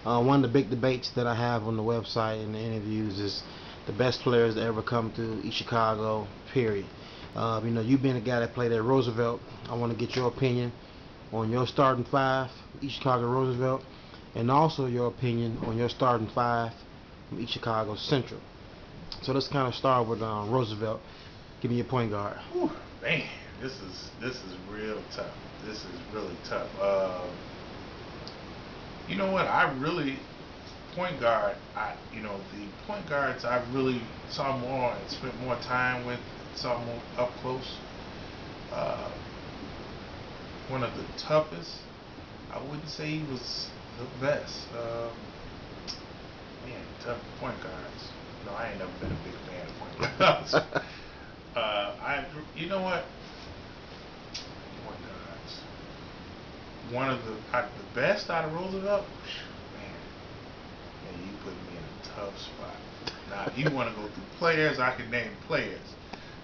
One of the big debates that I have on the website and the interviews is the best players to ever come to East Chicago. Period. You being a guy that played at Roosevelt, I want to get your opinion on your starting five, East Chicago Roosevelt, and also your opinion on your starting five from East Chicago Central. So let's kind of start with Roosevelt. Give me your point guard. Whew, man, this is real tough. This is really tough. You know what? I really point guard. The point guards I really saw more and spent more time with, saw more up close. Uh, One of the toughest. I wouldn't say he was the best. Man, tough point guards. No, I ain't never been a big fan of point guards. You know what? Point guards. One of the best out of Roosevelt. Man, you put me in a tough spot. Now, if you want to go through players, I can name players.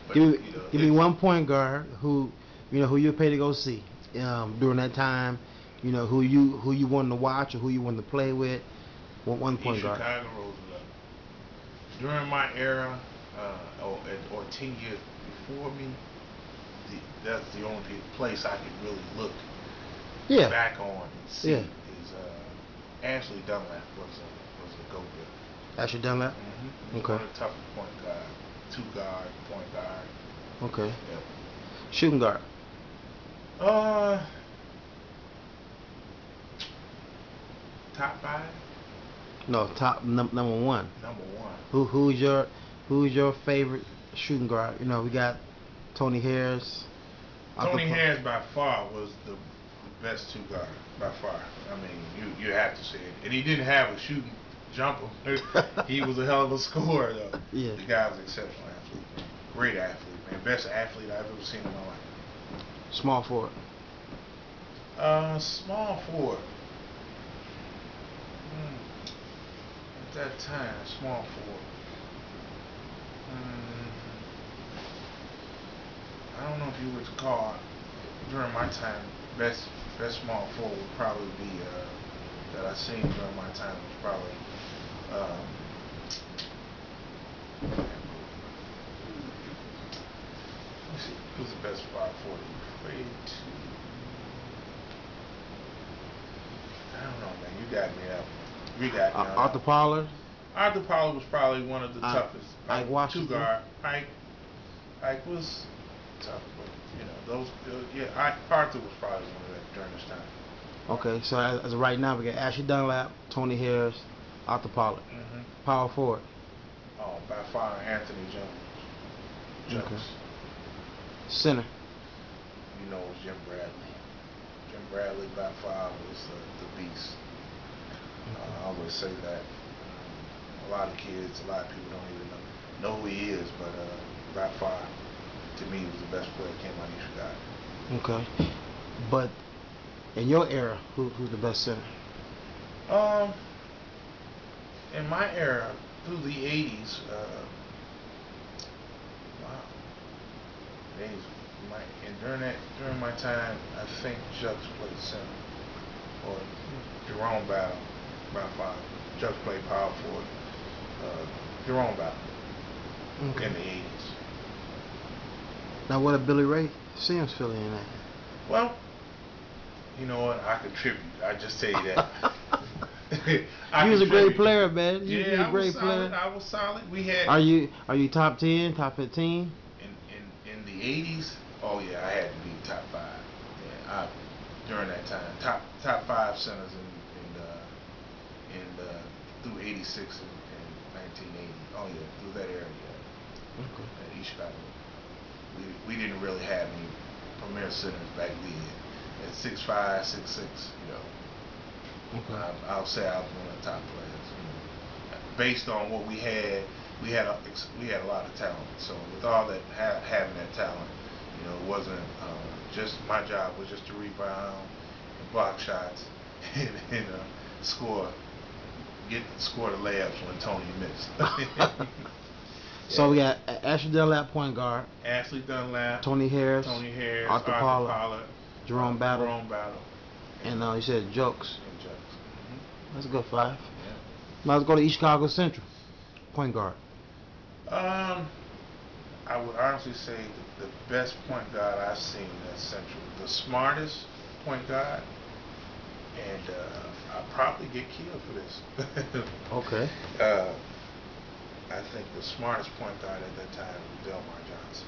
But Give me one point guard who you pay to go see during that time. Who you wanted to watch or who you wanted to play with. One point guard. Chicago Roosevelt. During my era, or 10 years before me, that's the only place I could really look Yeah. back on and see Yeah. is Ashley Dunlap was a go getter. Ashley Dunlap. One Okay. of the toughest point guard, two guard, point guard. Okay. Yep. Shooting guard. Uh, Top five, No, top number one. number one. Who's your favorite shooting guard? We got Tony Harris. Tony Harris by far was the best two guard by far. I mean, you have to say it. And he didn't have a shooting jumper. He was a hell of a scorer though. Yeah. The guy was an exceptional athlete, man. Great athlete, man. Best athlete I've ever seen in my life. Small forward. Small forward. At that time, small forward. I don't know if you would call during my time best small forward would probably be that I seen during my time was probably um, let's see who's the best spot for you afraid to I don't know, man. You got me up. You got me Arthur Pollard. Arthur Pollard was probably one of the toughest. Ike Washington. Two guard. Ike was tough, but those. Arthur was probably one of that during this time. Okay, so as of right now, we got Ashley Dunlap, Tony Harris, Arthur Pollard. Power forward. Oh, by far Anthony Jones. Okay. Center. It was Jim Bradley. Jim Bradley by far was the beast. I always say that. A lot of kids, a lot of people don't even know who he is, but by far, to me, he was the best player that came out of Chicago. Okay. But in your era, who's the best center? In my era, through the 80s, wow, 80s, and during my time, I think Chucks played center, or Jerome Battle, by far. Chucks played power forward. Jerome Battle in the 80s. Now, what did Billy Ray Sims fill in at? Well, you know what? I contribute. I just tell you that. He was a great player, man. He was a great player. player. I was solid. We had. Are you top 10, top 15? In the 80s? Oh yeah, I had to be top five. Yeah, during that time, top five centers in through 86 and 1980. Oh yeah, through that area. Okay. At East Chicago. We didn't really have any premier centers back then. At 6'5", 6'6", Okay. I'll say I was one of the top players. Based on what we had a lot of talent. So with all that having that talent, it wasn't just my job was just to rebound and block shots and score, score the layups when Tony missed. So we got Ashley Dunlap, point guard. Ashley Dunlap, Tony Harris, Arthur Pollard, Jerome Battle, Battle, and you said Jokes. and Jokes. That's a good 5. Yeah. Now let's go to East Chicago Central. Point guard. Um, I would honestly say the best point guard I've seen at Central, the smartest point guard, and I'll probably get killed for this. Okay. uh, I think the smartest point guard at that time was Delmar Johnson.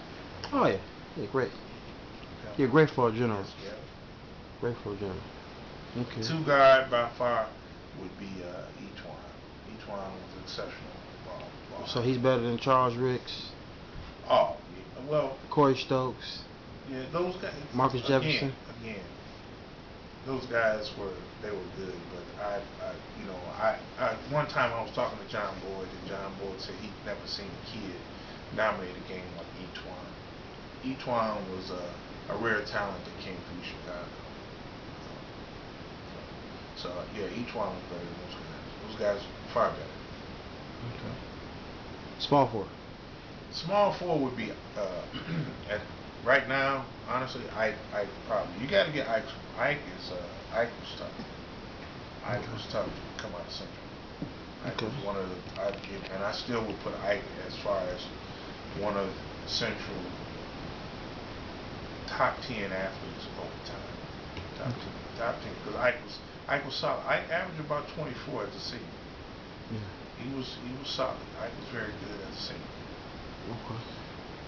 Oh yeah. Yeah, great. Yeah, Delmar. great for a general. Yeah. Great for a general. Okay. Two guard by far would be Etwan. Etwan was exceptional. So he's better than Charles Ricks, Oh, yeah, well, Corey Stokes, yeah, those guys. Marcus Jefferson. Again, those guys were good, but one time I was talking to John Boyd, and John Boyd said he'd never seen a kid dominate a game like Etwan. Etwan was a rare talent that came through Chicago. So yeah, Etwan was better than those guys. Those guys far better. Okay. Small forward. Small forward would be at right now. Honestly, Ike probably. You got to get Ike. Ike was tough. Ike was tough to come out of Central. Ike was one of the. And I still would put Ike as far as one of Central top 10 athletes of all time. Top 10. Because Ike was solid. Ike averaged about 24 as a senior. Yeah. He was solid. Ike was very good as a senior. Okay.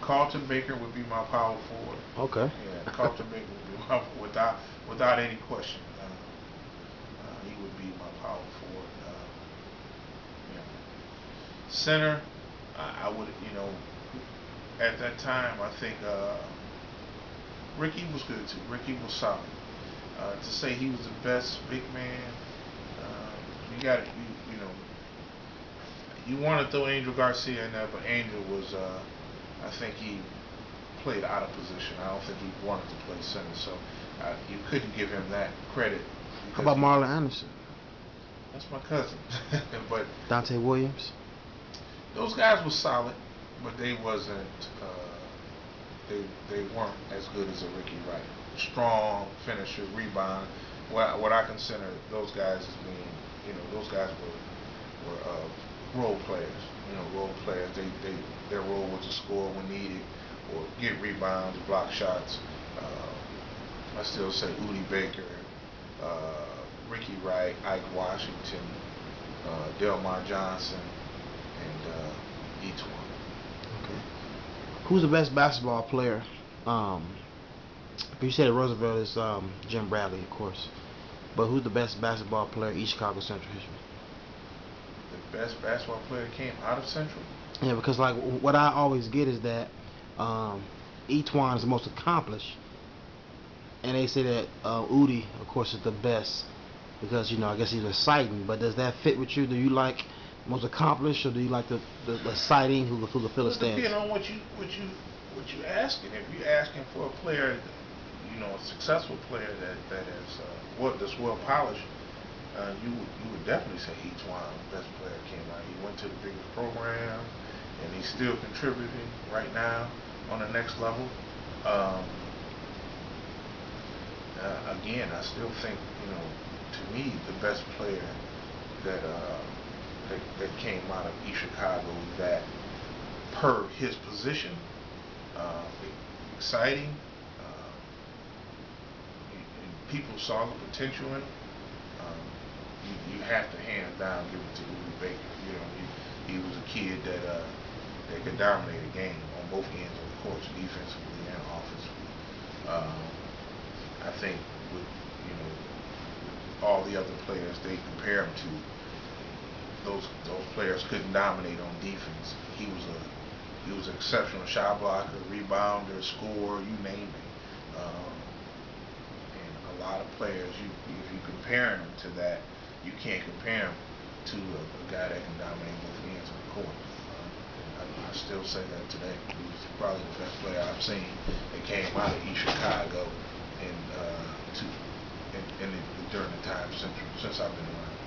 Carlton Baker would be my power forward. Okay. Yeah, Carlton Baker would be my without any question. He would be my power forward. Center, I would at that time I think Ricky was good too. Ricky was solid. To say he was the best big man, you got you want to throw Angel Garcia in there, but Angel was, I think he played out of position. I don't think he wanted to play center, so you couldn't give him that credit. How about Marlon Anderson? That's my cousin. But Dante Williams? Those guys were solid, but they wasn't. They weren't as good as a Ricky Wright. Strong finisher, rebound. What I consider those guys as being, those guys were role players. Role players. Their role was to score when needed, or get rebounds, block shots. I still say Udi Baker, Ricky Wright, Ike Washington, Delmar Johnson, and Etwan. Okay. Who's the best basketball player? You said Roosevelt is Jim Bradley, of course. But who's the best basketball player in East Chicago Central history? The best basketball player that came out of Central? Yeah, because like what I always get is that Etwan is the most accomplished, and they say that Udi, of course, is the best because I guess he's exciting. But does that fit with you? Do you like most accomplished, or do you like the exciting who can fill the stands? Depending on what you asking. If you're asking for a player, a successful player that's well polished, you would definitely say Etwan, the best player that came out. He went to the biggest program, and he's still contributing right now on the next level. Again, I still think, to me, the best player that came out of East Chicago that, per his position, exciting, and people saw the potential in him. You have to hands down give it to Udi Baker. He was a kid that could dominate a game on both ends of the court, defensively and offensively. I think with all the other players they compare him to, those players couldn't dominate on defense. He was an exceptional shot blocker, rebounder, scorer, you name it. And a lot of players, if you compare him to that, you can't compare him to a guy that can dominate both ends of the court. I still say that today. He's probably the best player I've seen that came out of East Chicago during the time since I've been around.